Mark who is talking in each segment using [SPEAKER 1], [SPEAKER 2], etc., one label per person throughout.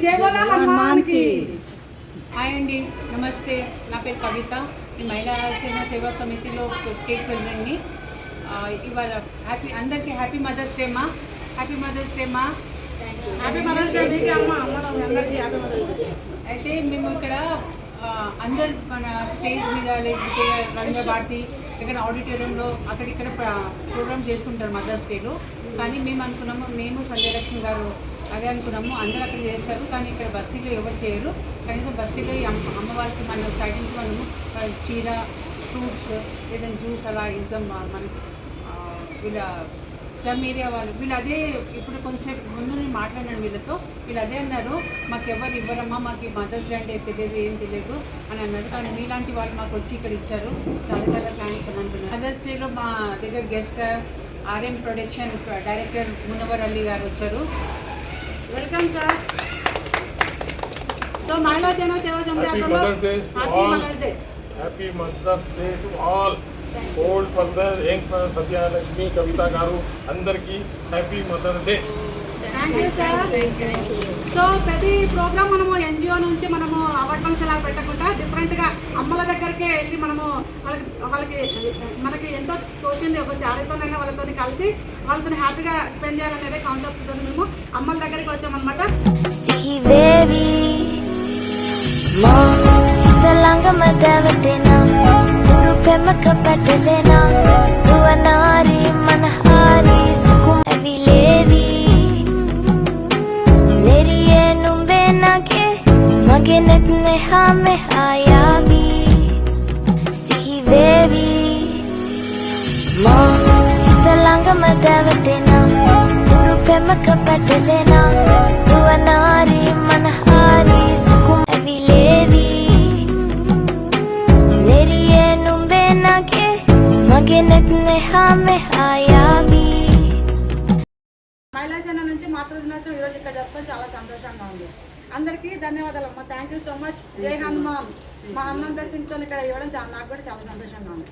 [SPEAKER 1] జై బోలో హనుమాన్ కి.
[SPEAKER 2] హాయ్ అండి, నమస్తే. నా పేరు కవిత. ఈ మహిళా సేన సేవా సమితిలో స్టేట్ ప్రెసిడెంట్ని. ఇవాళ అందరికీ హ్యాపీ మదర్స్ డే మా. హ్యాపీ మదర్స్ డే మా.
[SPEAKER 1] హ్యాపీ మదర్స్ డే మీకు అమ్మ. అందరికీ హ్యాపీ మదర్స్ డే.
[SPEAKER 2] అయితే మేము ఇక్కడ అందరు మన స్టేజ్ మీద లేకపోతే రవీంద్ర భారతి ఇక్కడ ఆడిటోరియంలో అక్కడిక్కడ ప్రోగ్రామ్ చేస్తుంటారు మదర్స్ డేలో. కానీ మేము అనుకున్నాము, మేము సంజయ్ లక్ష్మి గారు అదే అనుకున్నాము, అందరూ అక్కడ చేస్తారు. కానీ ఇక్కడ బస్తీలో ఎవరు చేయరు. కనీసం బస్తీలో ఈ అమ్మవారికి మన సైడ్ నుంచి మనము చీర, ఫ్రూట్స్, ఏదైనా జ్యూస్ అలా ఇద్దాం. మనకి వీళ్ళ స్లమ్ ఏరియా వాళ్ళు వీళ్ళు అదే ఇప్పుడు కొంచెం ముందు నేను మాట్లాడినాను వీళ్ళతో. వీళ్ళు అదే అన్నారు, మాకు ఎవరు ఇవ్వరమ్మా, మాకు మదర్స్ డే అంటే తెలియదు, ఏం తెలియదు అని అన్నారు. కానీ మీలాంటి వాళ్ళు మాకు వచ్చి ఇక్కడ ఇచ్చారు, చాలా చాలా థ్యాంక్స్ అని అంటున్నారు. మదర్స్ డేలో మా దగ్గర guest RM production director Munavar Ali garu వచ్చారు.
[SPEAKER 1] Welcome sir. So Mahila Sena Seva Samiti
[SPEAKER 3] happy mother's day to all. Old person, young person, Satyalakshmi, Kavitha garu అందరికీ happy mother's day.
[SPEAKER 1] Thank you sir. So ప్రతి ప్రోగ్రామ్ మనము ఎన్జిఓ నుంచి మనము అవార్డ్ ఫంక్షన్ లాగా పెట్టకుండా డిఫరెంట్గా అమ్మల దగ్గరికే వెళ్ళి మనము వాళ్ళకి మనకి ఎంతో తోచింది ఒక శారీతోనైనా వాళ్ళతో కలిసి వాళ్ళతో హ్యాపీగా స్పెండ్ చేయాలనేదే కాన్సెప్ట్తో మేము అమ్మల దగ్గరికి వచ్చామన్నమాట.
[SPEAKER 4] Pemaka patalena duanari manahari sukumavi levi neriye numbe nage magenet neha me ayavi sihi vevi ma talanga madavatena guru pemaka patalena duanari manahari sukumavi levi
[SPEAKER 1] మహిళా సేన నుంచి మాతృదినోత్సవం ఈరోజు ఇక్కడ జరుపుకొని చాలా సంతోషంగా ఉంది. అందరికీ ధన్యవాదాలు అమ్మా. Thank you so much. జై హనుమాన్. మా హనుమాన్ బ్లెస్సింగ్స్తో ఇక్కడ ఇవ్వడం నాకు కూడా చాలా సంతోషంగా ఉంది.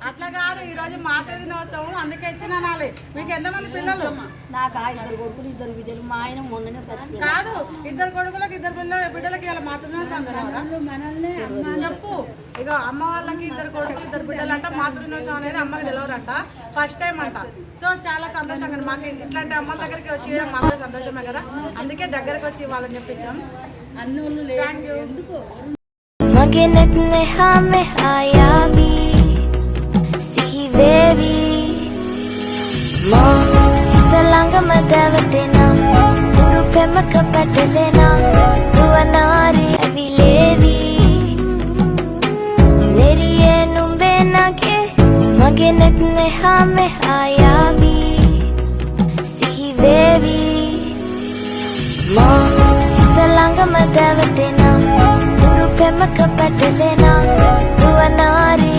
[SPEAKER 1] అట్లా కాదు, ఈరోజు మాతృదినోత్సవం అందుకే ఇచ్చిన నాలి. మీకు ఎంతమంది పిల్లలు?
[SPEAKER 5] నాకు ఇద్దరు కొడుకులు, ఇద్దరు బిడ్డలు. మా ఆయన మొన్ననే
[SPEAKER 1] కాదు, ఇద్దరు కొడుకులకు ఇద్దరు బిడ్డలకి ఇలా మాతృదినోత్సవం చెప్పు. ఇక అమ్మ వాళ్ళకి ఇద్దరు కొడుకులు, ఇద్దరు బిడ్డలు అంట. మాతృదినోత్సవం అనేది అమ్మకి తెలియరంట, ఫస్ట్ టైం అంట. సో చాలా సంతోషంగా మాకు ఇట్లాంటి అమ్మ దగ్గరికి వచ్చి మాకు సంతోషమే కదా, అందుకే దగ్గరకు వచ్చి వాళ్ళని చెప్పించాం. Thank you.
[SPEAKER 4] Talanga madavatena guru pemaka patalena duanari avilevi neriye numbe nage magenet neha me ayavi sihi vevi ma talanga madavatena guru pemaka patalena duanari